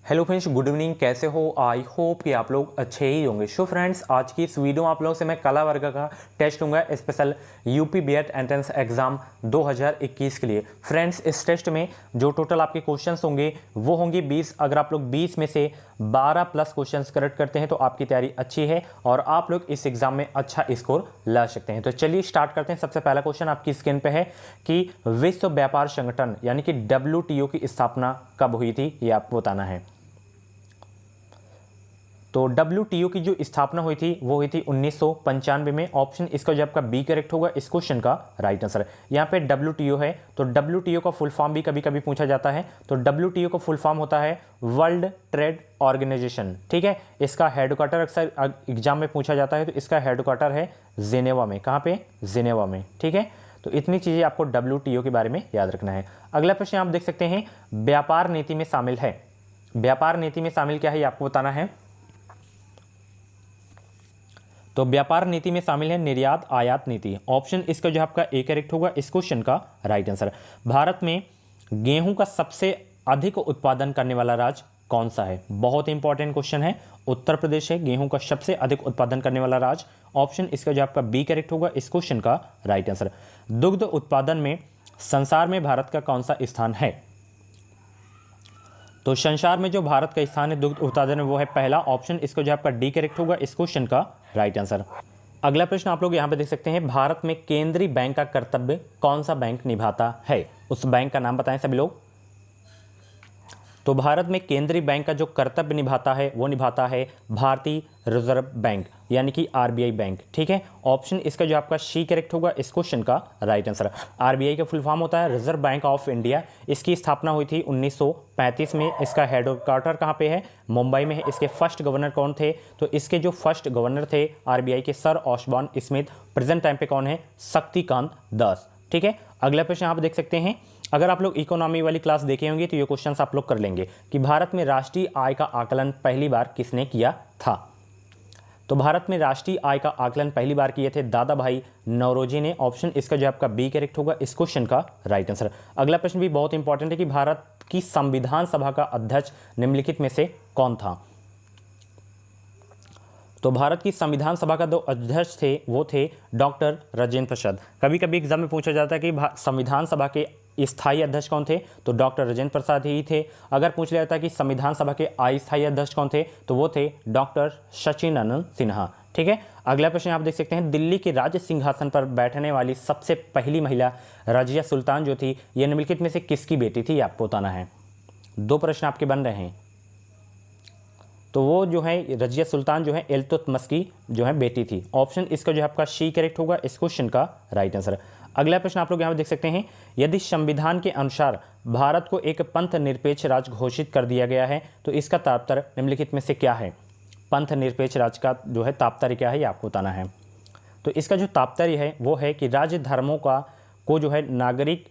Hello friends, good evening. कैसे हो? I hope कि आप लोग अच्छे ही होंगे। सो फ्रेंड्स, आज की इस वीडियो में आप लोगों से मैं कला वर्ग का टेस्ट लूँगा, special UP BEd entrance exam 2021 के लिए। फ्रेंड्स, इस टेस्ट में जो टोटल आपके क्वेश्चंस होंगे वो होंगे 20। अगर आप लोग 20 में से 12 प्लस क्वेश्चंस करेक्ट करते हैं तो आपकी तैयारी अच्छी है और आप लोग इस एग्जाम में अच्छा स्कोर ला सकते हैं। तो चलिए स्टार्ट करते हैं। सबसे पहला क्वेश्चन आपकी स्क्रीन पे है कि विश्व व्यापार संगठन यानी कि WTO की स्थापना कब हुई थी, ये आपको बताना है। तो WTO की जो स्थापना हुई थी वो हुई थी 1995 में। ऑप्शन इसका जो आपका बी करेक्ट होगा इस क्वेश्चन का राइट आंसर। यहाँ पे WTO है तो WTO का फुल फॉर्म भी कभी कभी पूछा जाता है। तो WTO का फुल फॉर्म होता है वर्ल्ड ट्रेड ऑर्गेनाइजेशन। ठीक है, इसका हेडक्वार्टर अक्सर एग्जाम में पूछा जाता है, तो इसका हेडक्वार्टर है जिनेवा में। कहाँ पे? जिनेवा में। ठीक है, तो इतनी चीजें आपको WTO के बारे में याद रखना है। अगला प्रश्न आप देख सकते हैं, व्यापार नीति में शामिल है। व्यापार नीति में शामिल क्या है ये आपको बताना है। तो व्यापार नीति में शामिल है निर्यात आयात नीति। ऑप्शन इसका जो आपका ए करेक्ट होगा इस क्वेश्चन का राइट आंसर। भारत में गेहूं का सबसे अधिक उत्पादन करने वाला राज्य कौन सा है? बहुत इंपॉर्टेंट क्वेश्चन है। उत्तर प्रदेश है गेहूं का सबसे अधिक उत्पादन करने वाला राज्य। ऑप्शन इसका जो आपका बी करेक्ट होगा इस क्वेश्चन का राइट आंसर। दुग्ध उत्पादन में संसार में भारत का कौन सा स्थान है? तो संसार में जो भारत का स्थान है दुग्ध उत्पादन में वो है पहला। ऑप्शन इसको जो आपका डी करेक्ट होगा इस क्वेश्चन का राइट आंसर। अगला प्रश्न आप लोग यहाँ पे देख सकते हैं, भारत में केंद्रीय बैंक का कर्तव्य कौन सा बैंक निभाता है? उस बैंक का नाम बताएं सभी लोग। तो भारत में केंद्रीय बैंक का जो कर्तव्य निभाता है वो निभाता है भारतीय रिजर्व बैंक यानी कि RBI बैंक। ठीक है, ऑप्शन इसका जो आपका सी करेक्ट होगा इस क्वेश्चन का राइट आंसर। RBI का फुल फॉर्म होता है रिजर्व बैंक ऑफ इंडिया। इसकी स्थापना हुई थी 1935 में। इसका हेडक्वार्टर कहाँ पे है? मुंबई में है। इसके फर्स्ट गवर्नर कौन थे? तो इसके जो फर्स्ट गवर्नर थे RBI के sir Osborne Smith. Present time पे कौन है? शक्तिकांत दास। ठीक है, अगला प्रश्न आप देख सकते हैं, अगर आप लोग इकोनॉमी वाली क्लास देखे होंगे तो ये क्वेश्चंस आप लोग कर लेंगे कि भारत में राष्ट्रीय आय का आकलन पहली बार किसने किया था? तो भारत में राष्ट्रीय आय का आकलन पहली बार किए थे दादा भाई नौरोजी ने। ऑप्शन इसका जो आपका बी करेक्ट होगा इस क्वेश्चन का राइट आंसर। अगला प्रश्न भी बहुत इंपॉर्टेंट है कि भारत की संविधान सभा का अध्यक्ष निम्नलिखित में से कौन था? तो भारत की संविधान सभा का जो अध्यक्ष थे वो थे डॉक्टर राजेंद्र प्रसाद। कभी कभी एग्जाम में पूछा जाता है कि संविधान सभा के स्थायी अध्यक्ष कौन थे? तो डॉक्टर राजेंद्र प्रसाद ही थे। अगर पूछ लिया जाता है कि संविधान सभा के अस्थायी अध्यक्ष कौन थे तो वो थे डॉक्टर सचिदानंद सिन्हा। ठीक है, अगला प्रश्न आप देख सकते हैं, दिल्ली के राज्य सिंहासन पर बैठने वाली सबसे पहली महिला रजिया सुल्तान जो थी ये निम्नलिखित में से किसकी बेटी थी? आपको बताना है। दो प्रश्न आपके बन रहे हैं। तो वो जो है रजिया सुल्तान जो है इल्तुतमिश की जो है बेटी थी। ऑप्शन इसका जो आपका सी करेक्ट होगा इस क्वेश्चन का राइट आंसर। अगला प्रश्न आप लोग यहाँ पर देख सकते हैं, यदि संविधान के अनुसार भारत को एक पंथ निरपेक्ष राज्य घोषित कर दिया गया है तो इसका तात्पर्य निम्नलिखित में से क्या है? पंथ निरपेक्ष राज्य का जो है तात्पर्य क्या है ये आपको बताना है। तो इसका जो तात्पर्य है वो है कि राज्य धर्मों को जो है नागरिक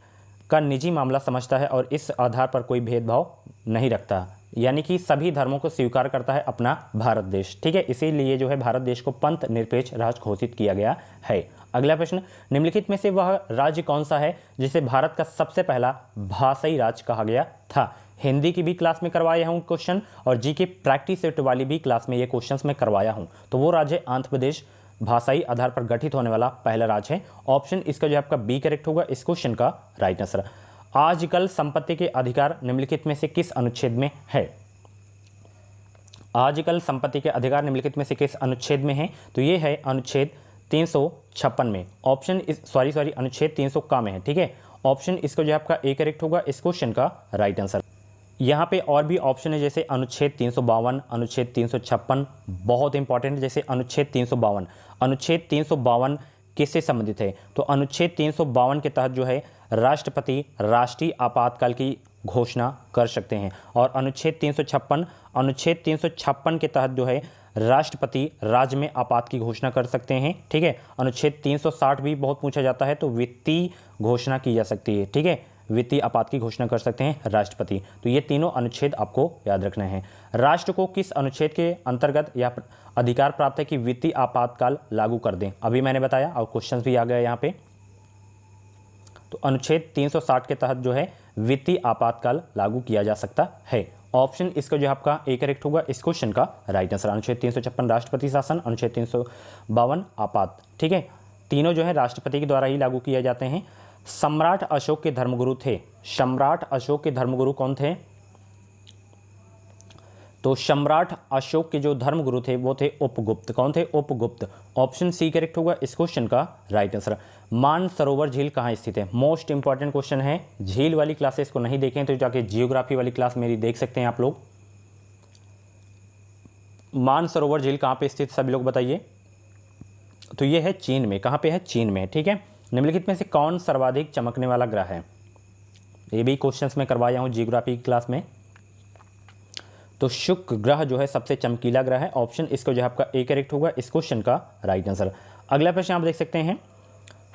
का निजी मामला समझता है और इस आधार पर कोई भेदभाव नहीं रखता, यानी कि सभी धर्मों को स्वीकार करता है अपना भारत देश। ठीक है, इसीलिए जो है भारत देश को पंथ निरपेक्ष राज्य घोषित किया गया है। अगला प्रश्न, निम्नलिखित में से वह राज्य कौन सा है जिसे भारत का सबसे पहला भाषाई राज्य कहा गया था? हिंदी की भी क्लास में करवाया हूँ क्वेश्चन और जीके प्रैक्टिस सेट वाली भी क्लास में ये क्वेश्चन मैं करवाया हूँ। तो वो राज्य आंध्र प्रदेश भाषाई आधार पर गठित होने वाला पहला राज्य है। ऑप्शन इसका जो आपका बी करेक्ट होगा इस क्वेश्चन का राइट आंसर। आजकल संपत्ति के अधिकार निम्नलिखित में से किस अनुच्छेद में है? आजकल संपत्ति के अधिकार निम्नलिखित में से किस अनुच्छेद में है? तो ये है अनुच्छेद 356 में। ऑप्शन अनुच्छेद 300 का में है। ठीक है, ऑप्शन इसको जो आपका ए करेक्ट होगा इस क्वेश्चन का राइट आंसर। यहाँ पे और भी ऑप्शन है जैसे अनुच्छेद 352, अनुच्छेद 356 बहुत इंपॉर्टेंट है। जैसे अनुच्छेद 352 किससे संबंधित है? तो अनुच्छेद 352 के तहत जो है राष्ट्रपति राष्ट्रीय आपातकाल की घोषणा कर सकते हैं। और अनुच्छेद 356 के तहत जो है राष्ट्रपति राज्य में आपात की घोषणा कर सकते हैं। ठीक है, अनुच्छेद 360 भी बहुत पूछा जाता है, तो वित्तीय घोषणा की जा सकती है। ठीक है, वित्तीय आपात की घोषणा कर सकते हैं राष्ट्रपति। तो ये तीनों अनुच्छेद आपको याद रखना है। राष्ट्र को किस अनुच्छेद के अंतर्गत यह अधिकार प्राप्त है कि वित्तीय आपातकाल लागू कर दें? अभी मैंने बताया और क्वेश्चन भी आ गया यहाँ पे। तो अनुच्छेद 360 के तहत जो है वित्तीय आपातकाल लागू किया जा सकता है। ऑप्शन इसका जो है आपका ए करेक्ट होगा इस क्वेश्चन का राइट आंसर। अनुच्छेद 356 राष्ट्रपति शासन, अनुच्छेद 352 आपात। ठीक है, तीनों जो है राष्ट्रपति के द्वारा ही लागू किए जाते हैं। सम्राट अशोक के धर्मगुरु थे, सम्राट अशोक के धर्मगुरु कौन थे? तो सम्राट अशोक के जो धर्मगुरु थे वो थे उपगुप्त। कौन थे? उपगुप्त। ऑप्शन सी करेक्ट होगा इस क्वेश्चन का राइट आंसर। मानसरोवर झील कहाँ स्थित है? मोस्ट इंपॉर्टेंट क्वेश्चन है। झील वाली क्लासेस को नहीं देखें तो जाके जियोग्राफी वाली क्लास मेरी देख सकते हैं आप लोग। मानसरोवर झील कहाँ पे स्थित, सभी लोग बताइए। तो ये है चीन में। कहाँ पे है? चीन में। ठीक है, निम्नलिखित में से कौन सर्वाधिक चमकने वाला ग्रह है? ये भी क्वेश्चंस में करवाया हूँ जियोग्राफी क्लास में। तो शुक्र ग्रह जो है सबसे चमकीला ग्रह है। ऑप्शन इसको जो है आपका ए करेक्ट होगा इस क्वेश्चन का राइट आंसर। अगला प्रश्न आप देख सकते हैं,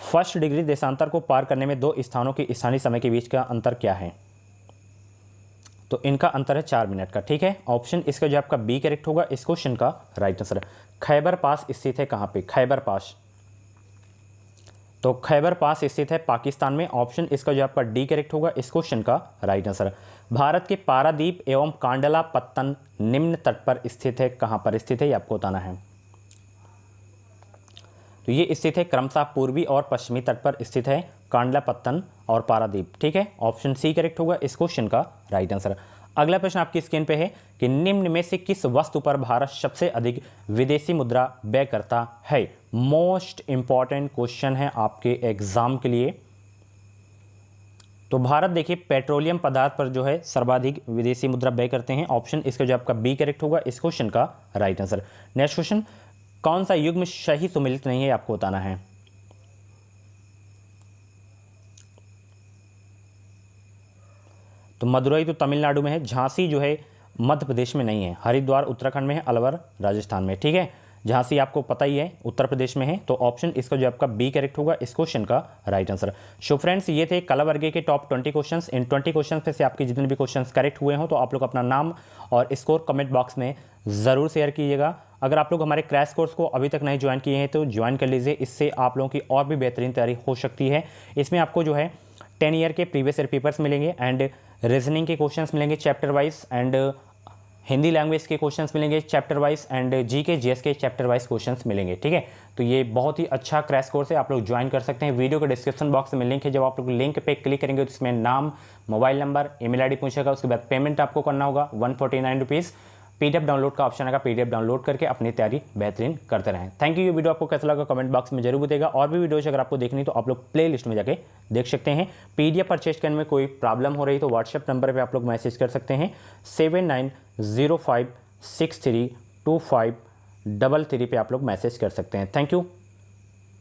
फर्स्ट डिग्री देशांतर को पार करने में दो स्थानों के स्थानीय समय के बीच का अंतर क्या है? तो इनका अंतर है 4 मिनट का। ठीक है, ऑप्शन इसका जो आपका बी करेक्ट होगा इस क्वेश्चन का राइट आंसर। खैबर पास स्थित है कहाँ पे? खैबर पास, तो खैबर पास स्थित है पाकिस्तान में। ऑप्शन इसका जो आपका डी करेक्ट होगा इस क्वेश्चन का राइट आंसर। भारत के पारादीप एवं कांडला पत्तन निम्न तट पर स्थित है, कहाँ पर स्थित है ये आपको बताना है। तो ये स्थित है क्रमशः पूर्वी और पश्चिमी तट पर स्थित है कांडला पत्तन और पारादीप। ठीक है, ऑप्शन सी करेक्ट होगा इस क्वेश्चन का राइट आंसर। अगला प्रश्न आपकी स्क्रीन पे है कि निम्न में से किस वस्तु पर भारत सबसे अधिक विदेशी मुद्रा व्यय करता है? मोस्ट इंपॉर्टेंट क्वेश्चन है आपके एग्जाम के लिए। तो भारत देखिए पेट्रोलियम पदार्थ पर जो है सर्वाधिक विदेशी मुद्रा व्यय करते हैं। ऑप्शन इसका जो आपका बी करेक्ट होगा इस क्वेश्चन का राइट आंसर। नेक्स्ट क्वेश्चन, कौन सा युग्म सही सुमेलित नहीं है आपको बताना है। तो मदुरई तो तमिलनाडु में है, झांसी जो है मध्य प्रदेश में नहीं है, हरिद्वार उत्तराखंड में है, अलवर राजस्थान में। ठीक है, झांसी आपको पता ही है उत्तर प्रदेश में है। तो ऑप्शन इसका जो आपका बी करेक्ट होगा इस क्वेश्चन का राइट आंसर। सो फ्रेंड्स, ये थे कला वर्ग के टॉप 20 क्वेश्चंस। इन 20 क्वेश्चंस में से आपके जितने भी क्वेश्चंस करेक्ट हुए हो तो आप लोग अपना नाम और स्कोर कमेंट बॉक्स में ज़रूर शेयर कीजिएगा। अगर आप लोग हमारे क्रैश कोर्स को अभी तक नहीं ज्वाइन किए हैं तो ज्वाइन कर लीजिए, इससे आप लोगों की और भी बेहतरीन तैयारी हो सकती है। इसमें आपको जो है 10 ईयर के प्रीवियस ईयर पेपर्स मिलेंगे एंड रीजनिंग के क्वेश्चंस मिलेंगे chapter wise, and Hindi language के क्वेश्चंस मिलेंगे chapter wise, and GK GS के चैप्टर वाइज क्वेश्चंस मिलेंगे। ठीक है, तो ये बहुत ही अच्छा क्रैश कोर्स है, आप लोग ज्वाइन कर सकते हैं। वीडियो के डिस्क्रिप्शन बॉक्स में लिंक है, जब आप लोग लिंक पे क्लिक करेंगे तो इसमें नाम, मोबाइल नंबर, ईमेल आईडी पूछेगा। उसके बाद पेमेंट आपको करना होगा 149 रुपीज़। पीडीएफ डाउनलोड का ऑप्शन आएगा, पीडीएफ डाउनलोड करके अपनी तैयारी बेहतरीन करते रहें। Thank you. ये वीडियो आपको कैसा लगा कमेंट बॉक्स में जरूर बताइएगा। और भी वीडियोज अगर आपको देखनी तो आप लोग प्ले लिस्ट में जाके देख सकते हैं। पीडीएफ परचेज करने में कोई प्रॉब्लम हो रही तो व्हाट्सएप नंबर पर आप लोग मैसेज कर सकते हैं 7905632533 पे आप लोग मैसेज कर सकते हैं। Thank you.